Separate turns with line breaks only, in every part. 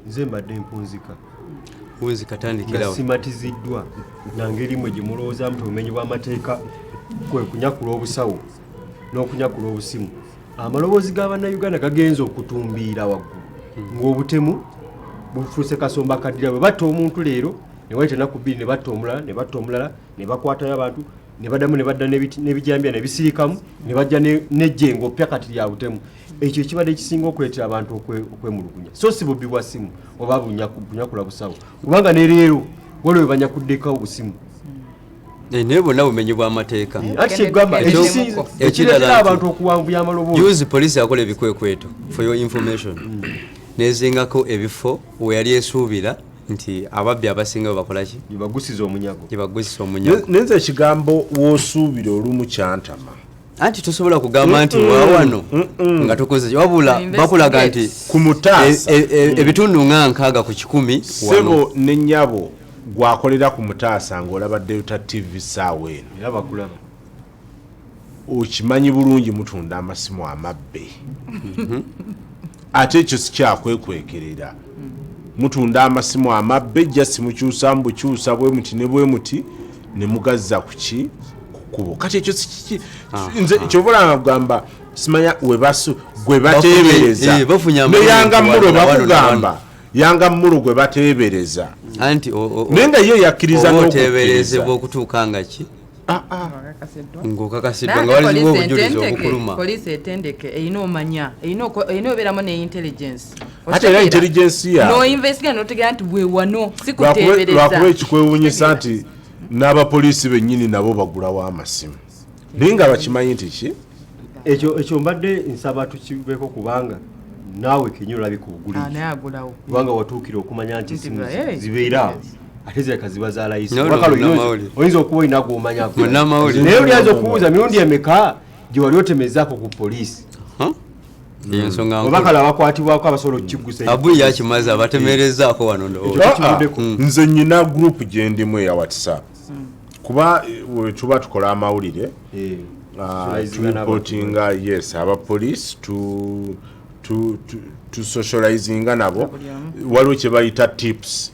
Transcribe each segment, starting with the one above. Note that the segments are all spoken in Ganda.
nze mbadde mpunzika
katandikirawo
simatiziddwa nangeri mwe gye mulowoozamu obumenyi bw'amateeka kwe kunyakula obusawo n'okunyakula obusimu. Amaloboozi g'Abannayuganda gagenza okutumbiira waggulu ng'obutemu bufuuse kasomba kaddira. Bwe batta omuntu leero ne wayita ennaku bbiri ne batta omulala ne batta omulala ne bakwatayo abantu ne baddamu ne badda n'ebijambya ne bisirikamu ne bajja n'ejjengo pya kati lya butemu. Ekyo ekibadde ekisinga okuleetera abantu okwemulugunya, so si bubbi bwa simu oba bunyakula busawo, kubanga ne leero waliwo banyakuddeko obusimu
naye bonna bumenyi bw'amateeka.
Ati kyegamba ekirala abantu okuwanvuya amaloboozi.
Yuzi poliisi akola ebikwekweto for your information nezingako ebifo we yali esuubira nti ababbi abasinga bakola ki
gyebagusiza omunyago
nenze ekigambo woosuubira olumu kyantama
anti tosobola kugamba nti wawano nga tokoze wabula bakulaga nti
ku mutaasa
ebitundu nga 6 ku 10
sebo n'ennyabo gwakolera ku mutaasa ng'olaba Delta TV saawa eno
era bakulaba
okimanyi bulungi mutunda amasimu amabbe ate ekyo sikyakwekwekera mutunda amasimu amabbe jasi mukyusamu bukyusa bwe muti ne bwe muti ne mugazza ku ki kukubo kati ekyo nze kyobulanga kugamba simanya gwe bateebereza neyanga mmulo bakugamba yanga mmulo gwe bateebereza
anti
naye nga ye yakkiriza
n'okuteeberezebwa okutuuka nga ki ng'okakasiddwa nga waliwo obujulizi obukuluma.
Poliisi etendeke erina omanya erina obeeramu ne intelligence
ate era intelligence ya
no investigate n'otegeera nti bwe wano si kuteebereza
lwakuba ekikwewuunyisa nti n'abapoliisi bennyini nabo bagulawo amasimu naye nga bakimanyi nti ki
ekyo mbadde nsaba tukibeeko kubanga naawe kenyini olabika obuguliki kubanga watuukira okumanya nti simu zibeera ate zireka ziba za layisi oyinza okuba olina gw'omanyako naye olyaza okubuuza mirundi emeka gye wali otemezaako ku poliisi obakala bakwatibwako abasobola okukigusa
abu yakimaze abatemerezaako wano
nze nyina gurupu gye ndimu eya WhatsApp kuba tuba tukola amawulire tulipotinga yes abapoliisi tu socializinga nabo waliwo kye bayita tips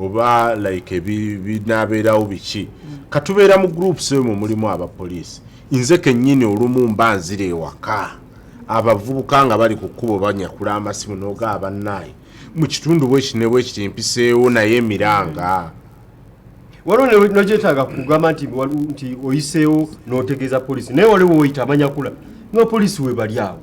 oba like binabeerawo biki katubeera mu groups emwe mulimu abapoliisi nze kennyini olumu mba nzira ewaka abavubuka nga bali ku kkubo banyakula amasimu n'oga bannaye mu kitundu bwe kiti mpiseewo naye emiranga
waliwo nogyetaaga kugamba nti oyiseewo n'otegeeza poliisi naye waliwo oyita abanyakula n'apoliisi we bali awo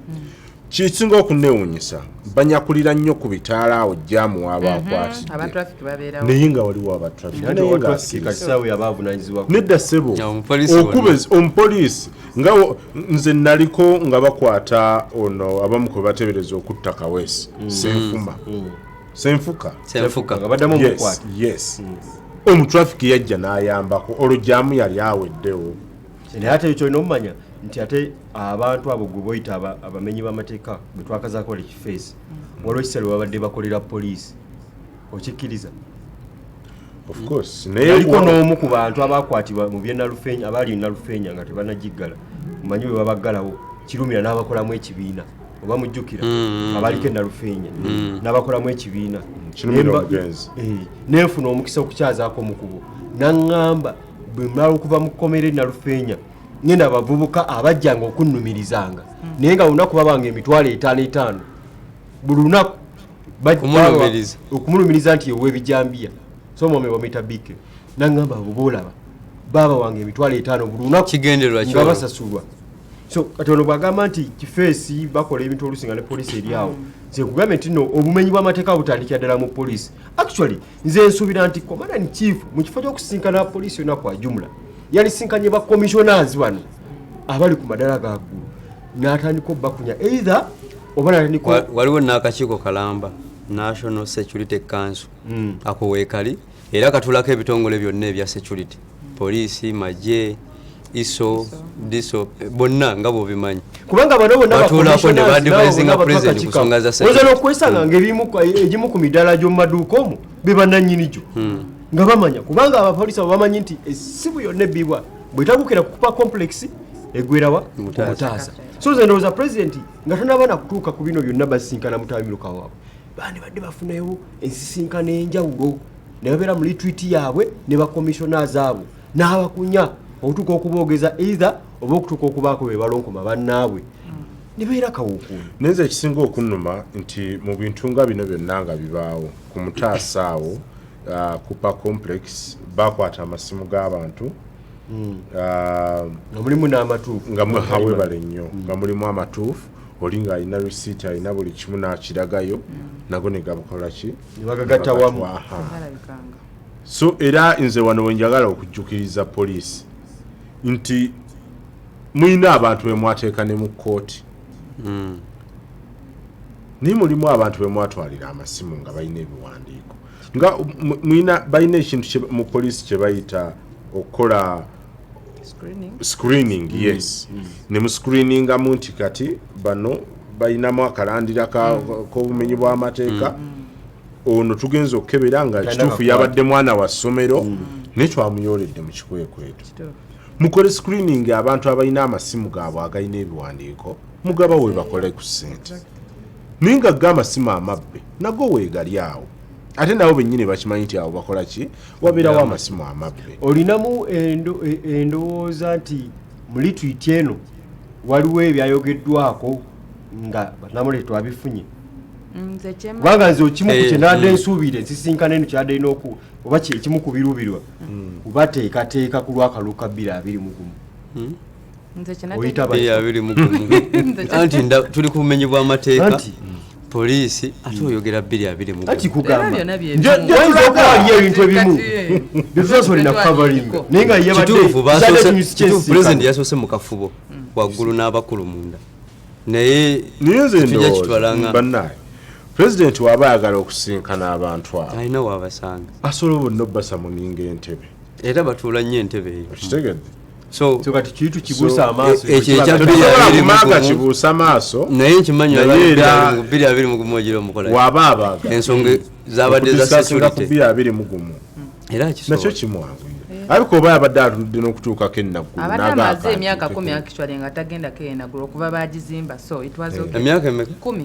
kisinga okuneewuunyisa banyakulira nnyo ku bitaala awo jjaamu wabaakwatidde naye nga waliwo abatrafiknedda ssebo omupoliisi nga nze naliko nga bakwata ono abamu kwe bateebereza okutta kaweesi senfuka yes omutrafiki yajja n'ayambako olwo jjaamu yali aweddewo
naye ate ekyo olina omumanya nti ate abantu abo gwe boyita abamenyi b'amateeka bwe twakazaako bali kifeesi waliwo ekiseera babadde bakolera poliisi okikkiriza aliko n'omu ku bantu abakwatibwa mu byenalufeenya abaali nalufeenya nga tebanagiggala mumanyi bwe babaggalawo kirumira n'abakolamu ekibiina oba mujjukira abaliko enalufeenya n'abakolamu ekibiina nenfuna omukisa okukyazaako mukubo naŋŋamba bwe mala okuva mu kkomera enalufeenya ngenda abavubuka abajjanga okunnumirizanga naye nga lunaku babanga emitwalo 5 buli lunaku okumulumiriza nti ow'ebijambiya so omwami bamuyita bike naŋŋamba abo boolaba baaba wange emitwalo 5 buli lunaku nga basasulwa so kati ono bwagamba nti kifeesi bakola ebintu olusinga ne poliisi eri awo nze kugambe nti no obumenyi bw'amateeka butandikira ddala mu poliisi actually nze nsuubira nti komanda ni chief mu kifo ky'okusinkana poliisi yonna kwa jumla yalisinkanye ba commissioners bano abali ku madala gaggulu n'atandika obbakunya either oba natandika
waliwo n'akakiiko kalamba National Security Council ako weekali era katulako ebitongole byonna ebya security poliisi magye iso diso bonna nga bobimanyi
kubanga bano bonna
batulako ne badvisinga president kusonga za
security oza n'okwesanga ng'egimu ku midala gy'omu maduuka omwo be bannannyini gyo nga bamanya kubanga abapoliisi abo bamanyi nti essimu yonna ebbibwa bwetagukira kukupa complex egwerawa mutaasa so nze ndowooza president nga tanaba nakutuuka ku bino byonna basinkana mutamiruka waabwe bane badde bafunayo ensisinkano enjawulo ne babeera mu retreat yaabwe ne bakommissioners abo n'abakunya okutuuka okuboogeza either oba okutuuka okubaako be balonkoma bannaabwe ne beera kawuukulu.
Neze ekisinga okunnuma nti mu bintu nga bino byonna nga bibaawo ku Mutaasa awo Cooper Complex bakwata amasimu g'abantu
nga mulimu n'amatuufu
nga mwewebale nnyo nga mulimu amatuufu oli ng'alina receipt alina buli kimu n'akiragayo nago ne gabukola ki
ne bagagatta wamu.
So era nze wano wenjagala okujjukiriza poliisi nti mulina abantu be mwateeka ne mu kkooti naye mulimu abantu be mwatwalira amasimu nga balina ebiwandiiko nga balina ekintu mu poliisi kye bayita okukola screening yes ne mu screeningamu nti kati bano balinamu akalandira k'obumenyi bw'amateeka ono tugenza okukebera nga kituufu yabadde mwana wa ssomero naye twamuyoledde mu kikwekweto. Mukole screening abantu abalina amasimu gaabwe agalina ebiwandiiko mugaba we bakole ku ssente naye nga g'amasimu amabbe nago weegali awo ate nabo bennyini bakimanyi nti awo bakola ki wabeerawo amasimu amabbe.
Olinamu endowooza nti mu litwiti eno waliwo ebyayogeddwako nga bannamule twabifunye kubanga nze okimu ku kye nadde nsuubire ensisinkano eno kyadde ina oba ekimu ku birubirwa obateekateeka ku lwakalu ka 221
anti tuli ku bumenyi bw'amateeka poliisi ate oyogera 221
anti kugamba wayinza okuba waliyo ebintu ebimu byetusasolina kukavalinga naye nga
yebadde pulezidenti yasoose mu kafubo waggulu n'abakulu munda naye tujja kitwalanga
bannaye pulezidenti waba ayagala okusinkana abantu abo
alina waabasanga
asobola bonna obbasa mu ninga entebe
era batuula nnyo entebe eyo
okitegedde
so kati kitu kibuusa amaaso
kumanga kibuusa maaso
naye nkimanyi 221 ogira omukola
waba abaga
ensonga zabadde za security
221
era
nakyo kimwanguyira ariko oba yabadde atudde n'okutuukako ennaggulu
abadde amaze emyaka 10 actually nga tagendako ennaggulu okuva baagizimba so it was okay
emyaka emeka
10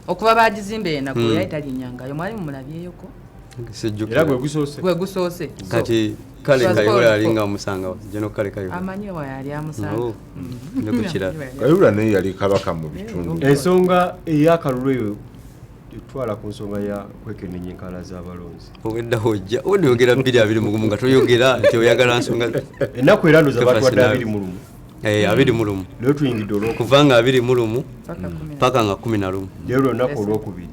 okuva baagizimba ennaggulu yali talinyanga mwali mumulabyeyoko
era gwe gusoose
kati kale kayibula yalinga omusanga jeno kale kayibula
amanyi wa yali amusanga
ndokukira
kayibula naye yali kabaka mu bitundu
ensonga ey'akalulu eyo tutwala ku nsonga ya kwekenenya enkala z'abalonzi
obwedda hojja oyogera 221 nga toyogera nti oyagala nsonga
ennaku era ndoza batwadde 21
21
leo tuyingidde olwokubiri
kuvanga 21 paka nga 11
lero olunaku olwokubiri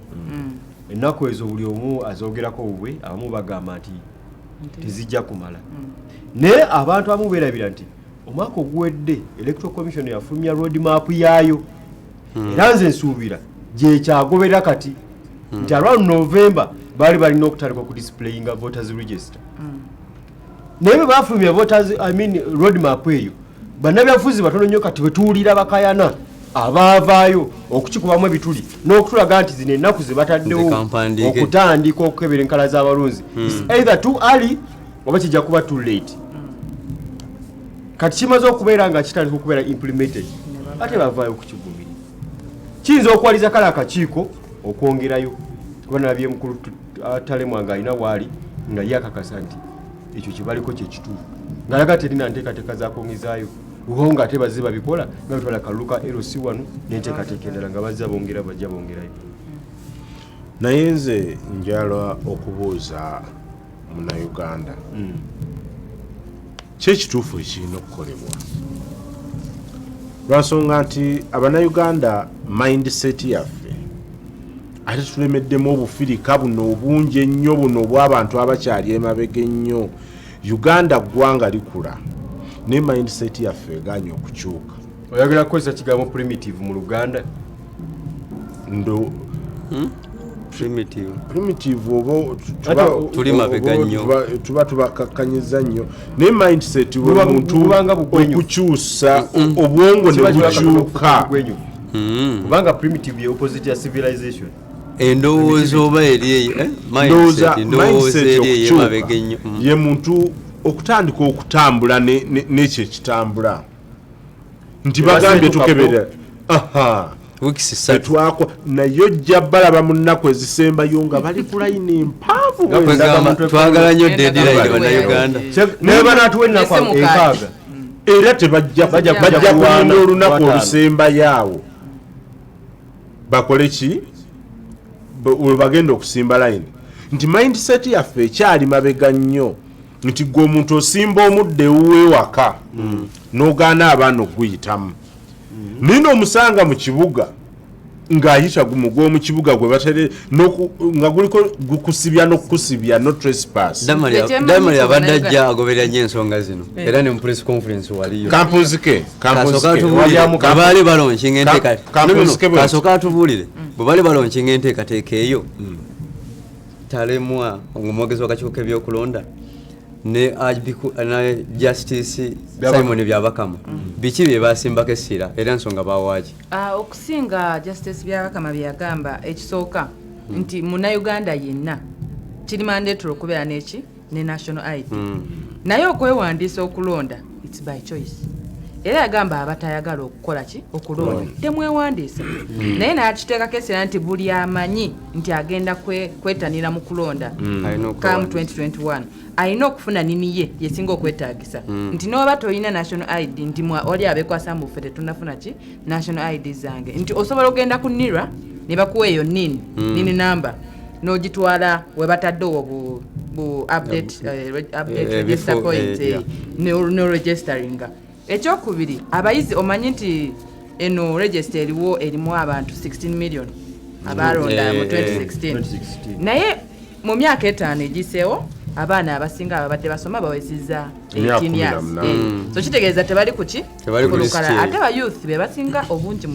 ennaku ezo buli omu azogerako bubwe abamu bagamba nti tezijja kumala naye abantu abamu beerabira nti omwaka oguwedde electoral commission yafulumya road map yaayo era nze nsuubira gyekyagoberera kati nti around November baali balina okutandika okudisplayinga voters register naye bwe bafulumya road map eyo bannabyabufuzi batono nnyo kati bwetuwulira bakayana abaavaayo okukikubamu ebituli n'okutulaga nti zino ennaku ze bataddewo okutandika okukebera enkala z'abalonzi either too early oba kijja kuba too late kati kimaze okubeera nga kitandika okubeera implemented ate bavaayo okukigumira kiyinza okuwaliza kale akakiiko okwongerayo kuba nalabye mukulu talemwanga alina waali nga yakakasa nti ekyo kibaliko kyekituufu ngalaga terina nteekateeka zakongezaayo uho ate bazze babikola nga bitwala kaluka LC wano n'enteekateeka endala nga bazza bongera bajja bongerayo.
Naye nze njala okubuuza Munnayuganda kyekituufu ekirina okukolebwa lwansonga nti Abannayuganda mindset yaffe ate tulemeddemu obufirika buno obungi ennyo buno obw'abantu abakyali emabega ennyo. Uganda ggwanga likula ne mindset yaffe eganye okukyuka.
Oyagala kukozesa kigambo primitive mu Luganda?
Ndo primitive obo
tuli mabega nnyo
tuba tubakakkanyiza nnyo ne mindset w'omuntu okukyusa obwongo ne bukyuka
kubanga primitive ye opposite ya civilization.
Endowooza oba eri mindset eri mabega nnyo
ye muntu okutandika okutambula n'ekyo ekitambula nti bagambye tukebera
weeks 3
etwako nayo jja balaba mu nnaku ezisembayo nga bali ku layini mpanvu
twagala nnyo deadline bannayuganda
naye banatuwa ennaku enkaaga
era tebajja kulinda olunaku olusembayo awo bakole ki we bagenda okusimba layini nti mindset yaffe ekyali mabega nnyo nti gwe omuntu osimba omudde ewuwewaka n'ogaana abaana okguyitamu nina omusanga mu kibuga ng'ayita gumugwa mu kibuga gwe batere nga guliko gukusibya n'okukusibya no trespass
damali abadde ajja agoberera nnyo ensonga zino era ne mu press conference waliyo baali balonkinga enteekasooka atubuulire bwe baali balonkinga enteekateeka eyo talemwa omwogezi w'akakiiko k'ebyokulonda ne justice Simon Byabakama biki bye basimbako essira era nsonga bawaaki
okusinga justice Byabakama byagamba ekisooka nti munnayuganda yenna kiri mandatory okubeera n'eki ne national ID naye okwewandiisa okulonda its by choice era yagamba abatayagala okukola ki okulonda temwewandiisa naye n'akiteekako essira nti buli amanyi nti agenda kwetanira mu kulonda kam 2021 alina okufuna nini ye yesinga okwetaagisa nti n'oba toyina national ID nti oli abeekwasa mbufe tetunafuna ki national ID zange nti osobola ogenda ku NIRA ne bakuwa eyo nini namba n'ogitwala we bataddewo bu update register points no registeringa. Ekyokubiri abayizi omanyi nti eno register erimu abantu 16 million abalonda mu 2016 naye mu myaka 5 egiseewo abaana abasinga ababadde basoma bawezizza 18 years so kitegeeza tebali kuki kulukala ate ba youth be basinga obungi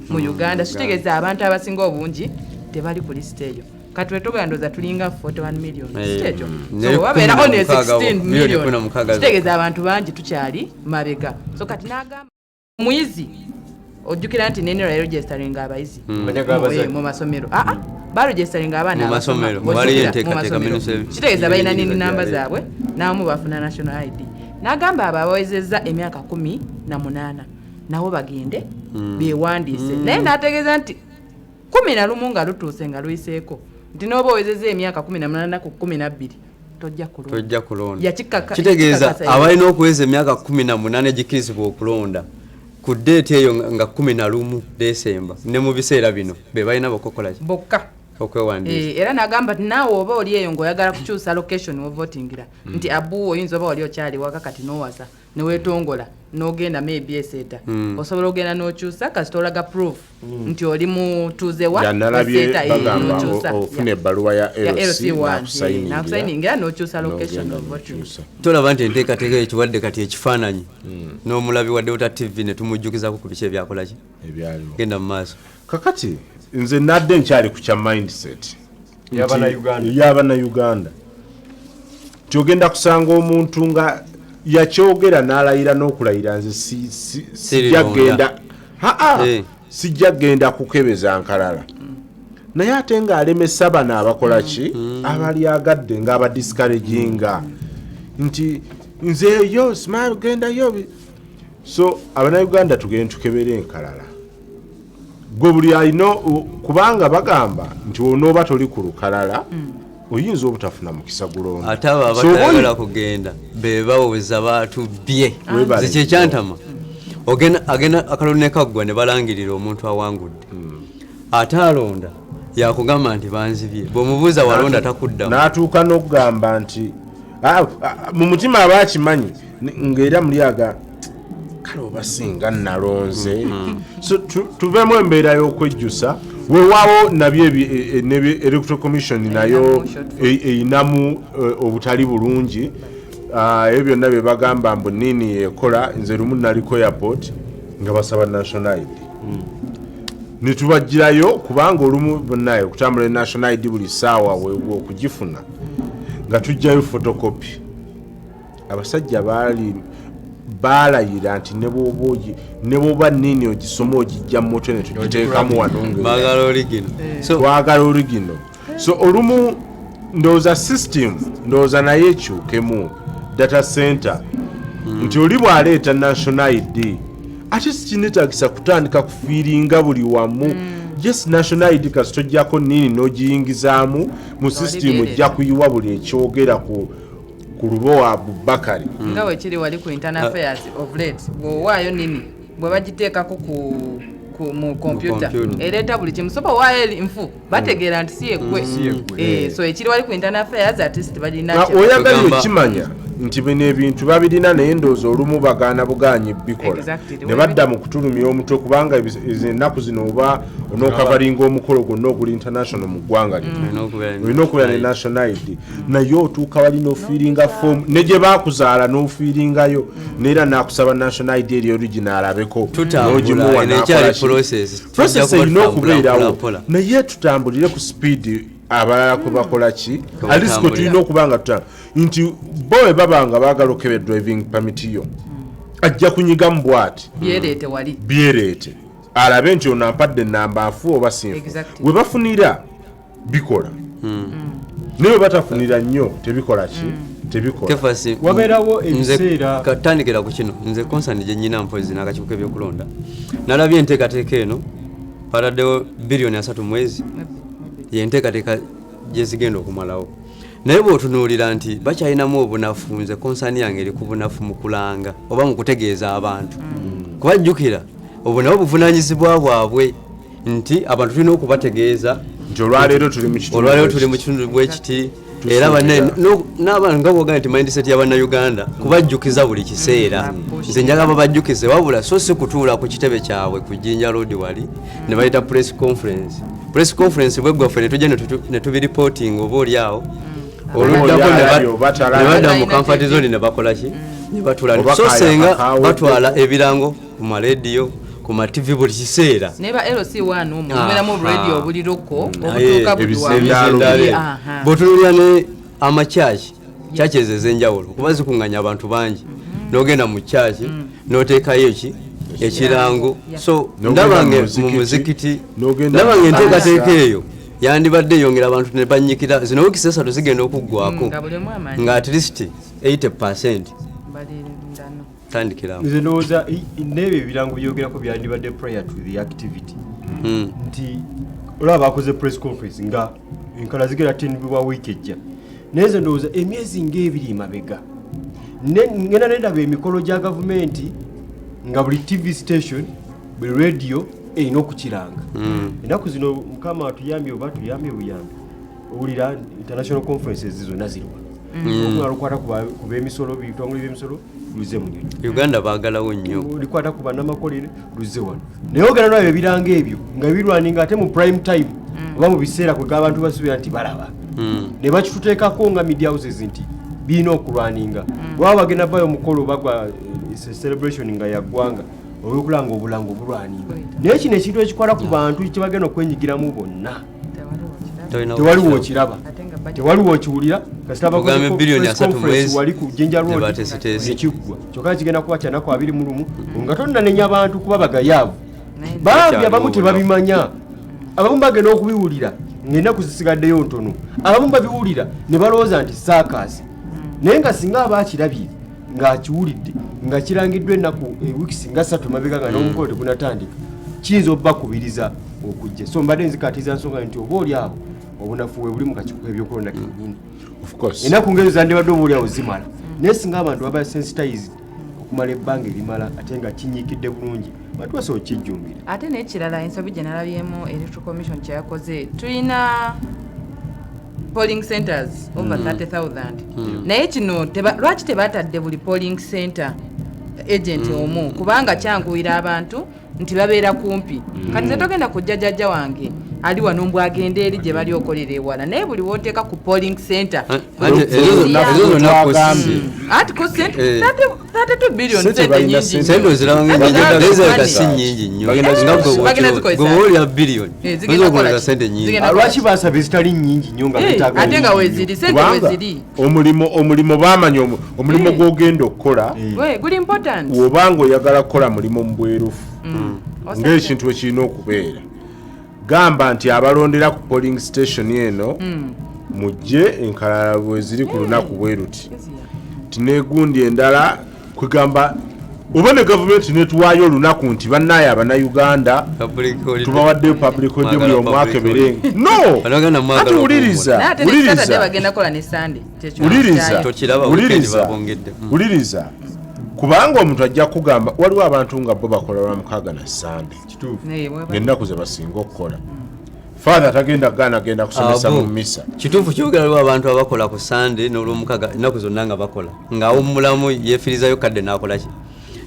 mu Uganda kitegeeza abantu abasinga obungi tebali ku list eyo katwe togandoza tulinga 41 million sitejo so wabeera on 16 million kitegeeza abantu bangi tukyali mabega so kati nagamba muyizi ojjukira nti nene registering abayizi mu masomero baregistering abaana
mu masomero bali enteekateeka
kitegeeza balina nini namba zaabwe namu bafuna national ID nagamba abawezezza emyaka 18 nawo bagende bewandiise naye nategeeza nti 11 nga lutuuse nga luyiseeko nti n'oba owezezza emyaka 18 ku 12 tojja kulonda
kitegeeza abalina okuweza emyaka 18 egikirizibwa okulonda ku deeti eyo nga 11 Desemba ne mu biseera bino be balina bokokola
bokka
okwewandiisa
era nagamba nti naawe oba oli eyo ng'oyagala kukyusa location wovotingira nti abu oyinza oba oli okyali waka kati n'owasa ne weetongola n'ogenda maybe eseeta osobola ogenda n'okyusa kasita olaga proof nti oli mutuuze wa
n'okyusa ofuna ebbaluwa ya LC
nakusayiningira n'okyusa location wovoting
tolaba nti enteekateeka ekiwadde kati ekifaananyi n'omulabi wadde ota TV ne tumujjukizako ku biki ebyakolaki genda mu maaso
kakati nze nadde nkyali ku kya mindset y'abannayuganda tyogenda kusanga omuntu nga yakyogera n'alayira n'okulayira nze sijja genda kukebeza nkalala naye ate ng'alemesa bano abakola ki abalyagadde ng'abadiscouraginga nti nze yo simala gendayo so abannayuganda tugende tukebera enkalala gwe buli alina kubanga bagamba nti onooba toli ku lukalala oyinza obutafuna mukisa gulonda
ate abo abatayagala kugenda be baweza batubbye zekyantama agenda akalulu ne kaggwa ne balangirira omuntu awangudde ate alonda yakugamba nti banzibye bw'omubuuza walonda takuddamu
n'atuuka n'okugamba nti mu mutima aba akimanyi ng'era mulyaga kale obasinga nalonze so tuveemu embeera y'okwejjusa weewaawo nabyo electoral commission nayo eyinamu obutali bulungi ebyo byonna bye bagamba mbu nini ekola nze lumu naliko airport nga basaba national ID netubagirayo kubanga olumu bonna okutambula national ID buli ssaawa okugifuna nga tujjayo photocopy abasajja balayira nti ne bwoba nini ogisoma ogijja mu moto ne tugiteekamu twagala origino so olumu ndowooza system ndowooza naye ekyukemu data center nti oli bw'aleeta national ID ate sikinetagisa kutandika kufiiringa buli wamu yes national id kasitojjako nini n'ogiyingizaamu mu system ojja kuyiwa buli ekyogera ku lubo Abubakari
nga bwe kiri wali ku internal affairs of late bw'owaayo nini bwe bagiteekako mu kompyuta ereeta buli kimu soba waayo nfu bategeera nti si yeggwe so ekiri wali ku internal affairs artist balina
oyagala okimanya nti bino ebintu babirina naye ndowooza olumu bagaana bugaanyi bikola ne badda mu kutulumya omutwe kubanga ennaku zino oba onookavalinga omukolo gwonna oguli international mu ggwanga lino olina okubeera ne national id naye otuuka wali n'ofiiringa fomu ne gye baakuzaala n'ofiiringayo neera naakusaba national id eri original alabeko n'ogimuwa process erina okubeerawo naye tutambulire ku speed abalala kwe bakola ki alisiko tulina okuba nga tutambula nti bowe babanga baagala okebe driving permit yo ajja kunyigamu bw'ati byereete alabe nti ono ampadde ennamba nfu oba sinfu we bafunira bikola naye we batafunira nnyo tebikola ki tebikola
wabeerawo ebiseera
katandikira ku kino nze konsani gye nnyina mpozi n'akakiiko k'ebyokulonda nalabye enteekateeka eno bataddewo biliyoni 3 mwezi yenteekateeka gye zigenda okumalawo naye bw'otunuulira nti bakyalinamu obunafu nze konsani yange eri ku bunafu mu kulanga oba mu kutegeeza abantu kubajjukira obwo nabo buvunaanyizibwa bwabwe nti abantu tulina okubategeeza
nti olwaleero
tuli mu kitundu bwekiti era n'abantu nga bwogaa nti mindset y'abannayuganda kubajjukiza buli kiseera nze njagala babajjukize wabula so si kutuula ku kitebe kyabwe ku Jinja Road wali ne bayita press conference bweggwaffe ne tujja ne tubiripoting oba oliawo oluddako ne badda mu comfort zone ne bakola ki ne batula so senga batwala ebirango ku marediyo ku mativi buli kiseera
neba LC1 omumeramu radio obuliroko
obutuuka bwotululira ne amachachi churches ezenjawulo kuba zikunganya abantu bangi n'ogenda mu church n'oteekayo ekirango so ndabange mu muzikiti ndabange enteekateeka eyo yandibadde yongera abantu ne banyikira zino wiiki 3 zigenda okuggwako nga at least 80%
nze ndowooza n'ebyo ebirango byogerako byandibadde prior to the activity nti olaba bakoze press conference nga enkala zigera 10 bwa wiiki ejja naye nze ndowooza emyezi ng'ebiri emabega ngenda nendaba emikolo gya gavumenti nga buli tv station buli radio erina okukiranga ennaku zino mukama atuyambye oba tuyambye buyambi owulira international conferences zonna ziriwa okumala lukwata ku b'emisolo bitongole by'emisolo luze mu
Uganda baagalawo nnyo
likwata ku bannamakolere luze wano naye ogenda nabyo ebiranga ebyo nga birwaninga ate mu prime time oba mu biseera kwega abantu basuubira nti balaba ne bakituteekako nga media houses nti birina okulwaninga bwaba bagenda bayo omukolo bagwa celebration nga yaggwanga olwokulanga obulango bulwaninga naye kino ekintu ekikwala ku bantu kyebagenda okwenyigiramu bonna tewaliwo okiraba tewaliwo okiwulira wali ku Jinja Road ekiggwa kyokka kigenda kuba kyanaku 21 nga tonnanenya abantu kuba bagayaavu bambi abamu tebabimanya abamu bagenda okubiwulira ng'ennaku zisigaddeyo ntono abamu babiwulira ne balowooza nti saakaasi naye nga singa abaakirabye ng'akiwulidde nga kirangiddwa ennaku wiiki nga 3 mabega nga n'omukolo tegunatandika kiyinza obbakubiriza okujja so mbadde nzikatiza nsonga nti oba oli abo obunafu we buli mu kakiiko ebyokulonda kennyini ennaku ng'ezo zandibadde oba oli awo zimala naye singa abantu baba sensitized okumala ebbanga erimala ate nga kinyiikidde bulungi bantu basobola okijjumbira
ate n'ekirala ensobi gye nalabyemu electoral commission kyeyakoze tulina polling centers over 30,000 naye kino lwaki tebatadde buli polling center agent omu kubanga kyanguwira abantu nti babeera kumpi kati nze togenda kujja jjajja wange ali wano mbw agenda eri gye bali okolera ewala naye buli wooteeka ku polling center ati ko 32 billion
sente ozirabanga si nyingi nnyo gwewolya billion ozokolera sente nyingi
lwaki basaba ezitali nyingi nnyo nga
ate nga weziri sente weziri
omulimu baamanya omulimu gw'ogenda okukola
guli important
wobanga oyagala kukola mulimu mu bwerufu ng'ekintu ekirina okubeera gamba nti abalondera ku polling station eno mujje enkalala bwe ziri ku lunaku bwe ruti tineegundi endala kwegamba oba ne gavumenti netuwaayo olunaku nti bannaye abannayuganda tubawadde public holiday buli omwaka eberenge no ati wuliriza kubanga omuntu ajja kugamba waliwo abantu nga bo bakola lwamukaaga na sande ng'ennaku ze basinga okukola father tagenda gaana agenda kusomesa mu misa
kituufu kyogera lwa abantu abakola ku sande n'olwomukaga ennaku zonna nga bakola ng'awummulamu yeefirizayo kadde n'akola ki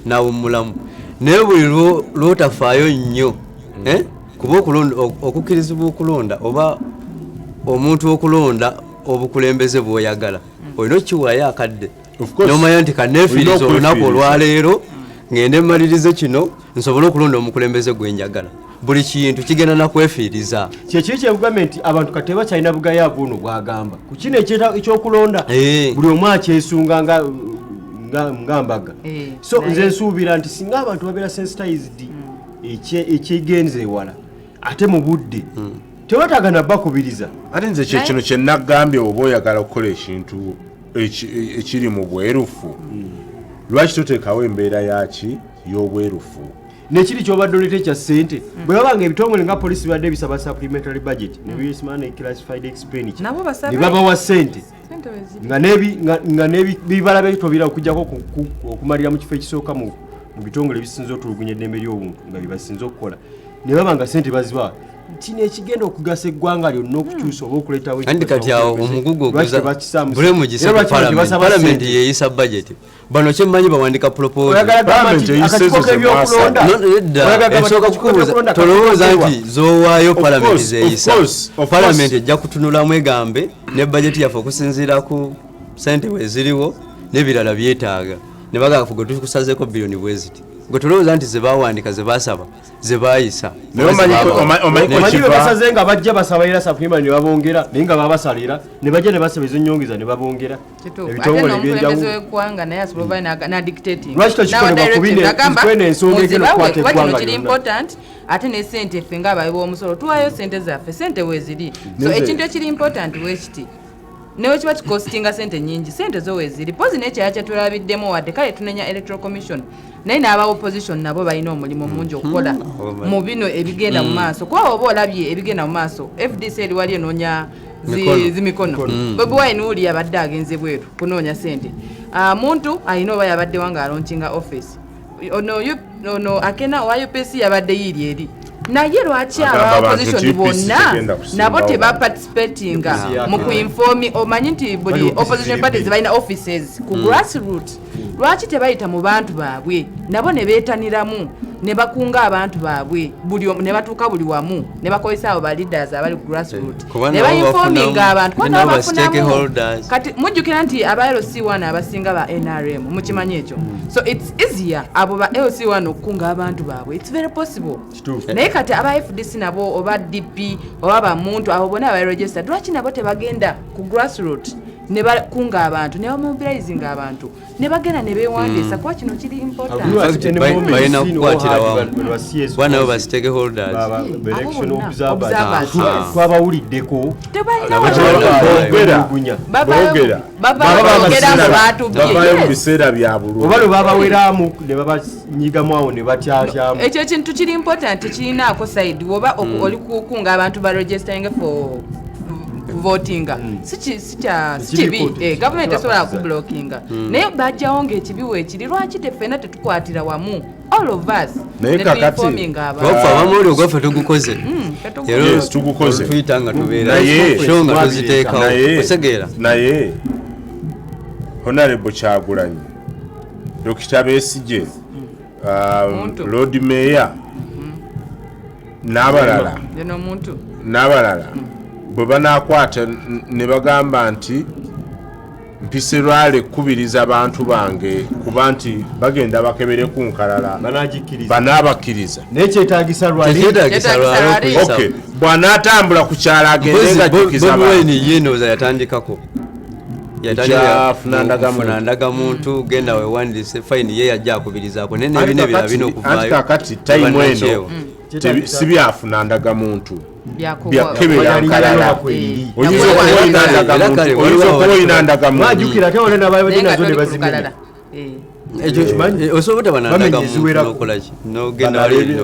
n'awummulamu naye buli lwotafaayo nnyo kuba okukkirizibwa okulonda oba omuntu okulonda obukulembeze bw'oyagala olina okukiwaayo akadde n'omanya nti kaneefiriza olunaku olwaleero ngende mmalirize kino nsobole okulonda omukulembeze gwe njagala buli kintu kigenda nakwefiiriza
kyekiri kyekugambye nti abantu kati tebakyalina bugayaavu ono bwagamba ku kino ekyokulonda buli omu akyesunga nga mbaga so nze nsuubira nti singa abantu babeera sensitized ekyegenze ewala ate mu budde tebatagana bakubiriza
ate nze kyekino kyenagambye oba oyagala okukola ekintu ekiri mu bwerufu lwaki toteekawo embeera yaki y'obwerufu
nekiri kyobadde olete kya ssente bwe babanga ebitongole nga polisi bibadde bisaba supplementary budget ne bisimana classified expenditure ne babawa ssente nga n'ebibala byetobira okujjako okumalira mu kifo ekisooka mu bitongole ebisinza otulugunya eddembe ly'obuntu nga byebasinza okukola ne babanga ssente bazibawa kino ekigenda okugasa eggwanga lyonna okukyusa oba okuleetawo
andi kati awo omugugu oguza bule mugisa ku palamenti yeeyisa budget bano kyemmanyi bawandika proposesooka kukubuuza tolowooza nti zowaayo palamenti zeeyisa palamenti ejja kutunulamu egambe ne budget yaffe okusinziira ku sente weziriwo n'ebirala byetaaga ne bagafuga tukusazeeko biliyoni bweziti gwe tulowooza nti zebawandika zebasaba zebayisa
basaze nga bajja basaba era sapulima ne babongera naye nga babasalira ne bajja ne basaba ezo nyongeza ne babongera ebitongole ebyenjawulo
ate ne sente ffe nga abayi b'omusolo tuwayo sente zaffe sente weeziri so ekintu ekiri important wekiti newe kiba kikostinga sente nyingi sente zo weeziri pozi nekyaya kyetulabiddemu wadde kale tunenya electoral commission naye n'aba opposition nabo balina omulimu mungi okukola mu bino ebigenda mu maaso kuba oba olabye ebigenda mu maaso FDC eri wali enoonya zimikono Bobi Wine uli yabadde agenze bweru kunoonya sente muntu alina oba yabadde wanga alonkinga office ono akena wa UPC yabadde yiri eri naye lwaki aba opposition bonna nabo tebaparticipatinga mu kuinformi omanyi nti buli opposition parties balina offices ku grassroots lwaki tebayita mu bantu baabwe nabo ne beetaniramu ne bakunga abantu baabwe ne batuuka buli wamu ne bakozesa abo ba leaders abali ku grassroots ne bainforminga abantu kati mujjukira nti aba LC1 abasinga ba NRM mukimanyi ekyo so it's easier abo ba LC1 okukunga abantu baabwe it's very possible naye kati aba FDC nabo oba DP oba bamuntu abo bonna abaregister lwaki nabo tebagenda ku grassroots ne bakunga abantu ne bamobilizing abantu ne bagenda ne bewandiisa kwa kino kiri important
balina kukwatira wamu bwana ba stakeholders
twabawuliddeko
bavayo mu biseera bya bululu
oba lwe babaweramu ne babanyigamu awo ne batyatyamu
ekyo ekintu kiri important kirinaako side woba oli kukunga abantu ba registering for votinga sikibi gavumenti esobola kublockinga naye bajjawo ngaekibi weekiri lwaki teffena tetukwatira wamu all of us
abamuli ogwaffe tugukoze tuyita nga tubeerasho nga tuziteekawo osegeera
naye honorable Kyagulanyi Dr. Besigye Lord Mayor n'abalala bwe banaakwata ne bagamba nti mpise lwale ekkubiriza abantu bange kuba nti bagenda bakebere ku nkalala banaabakkiriza
naye kyetaagisa lwali
bw'anaatambula ku kyalo agende ngajjukiza
yenooza yatandikako funandaga muntu genda wewandiise fayini ye yajja akubirizaako naye nebino ebirala bina okuvaayo
anti kakati tayimu eno si byafunandaga muntu byakebera nkalala oyinza okuba oyina ndagamuntu
osobola banandaga mukolaki nogenda wali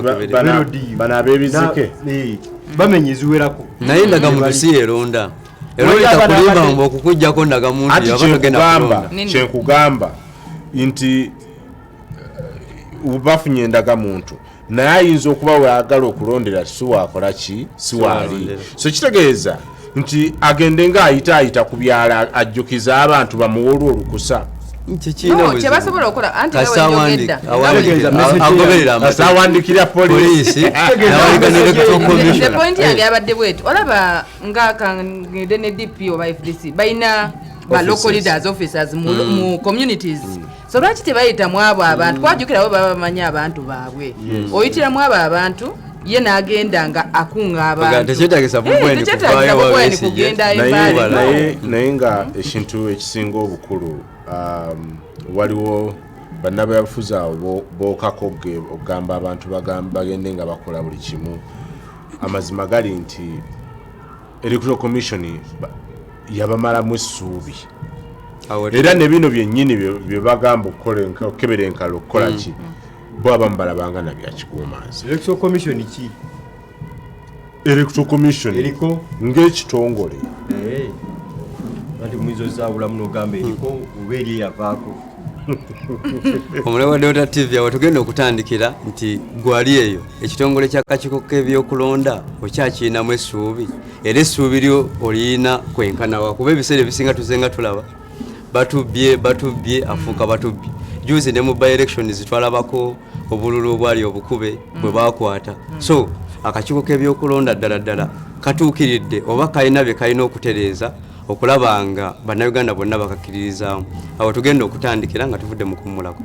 bana abebizike
bamenye eziwerako
naye ndaga muntu si eronda era kulimba mbo okukujjako ndaga muntu
yabagenda kyenkugamba nti bafunye endaga muntu naye ayinza okuba weagala okulondera siwakola ki siwaali so kitegeeza nti agende ng'ayita ku byala ajjukiza abantu bamuwa olwo olukusa
kyebasobola okukola anti
asawandikira polisi
the point yange abadde bwetu olaba ngakangende ne DP oba FDC balina ba local leaders officers mu communities so lwaki tebayitamu abo abantu kwajukirawo baba bamanyi abantu baabwe oyitiramu abo abantu ye n'agenda nga akunga abantu
tekyetagisa
bubweni kugenda embaali
naye nga ekintu ekisinga obukulu waliwo bannabyabufuzi abo bookako okugamba abantu bagende nga bakola buli kimu amazima gali nti electoral commission yabamalamu essuubi era ne bino byennyini bye bagamba okukebera enkalo okukola ki bo abamu balabanga na byakikuumanzi
electoral commission ki
electoral commission
eriko
ng'ekitongole
anti mwizo zaabulamu n'ogamba eriko oba eri eyavaako
omulebe wa Delta TV awo tugenda okutandikira nti gwali eyo ekitongole ky'akakiiko k'ebyokulonda okyakiinamu essuubi era essuubi lyo oliyina kwenkanawa kuba ebiseera ebisinga tuzenga tulaba batubbye afuuka batubbi juzi ne mu by elections twalabako obululu obwali obukube bwe bakwata so akakiiko k'ebyokulonda ddala katuukiridde oba kalina bye kalina okutereeza okulaba nga bannayuganda bonna bakakkiririzaamu awo tugenda okutandikira nga tuvudde mu kummulako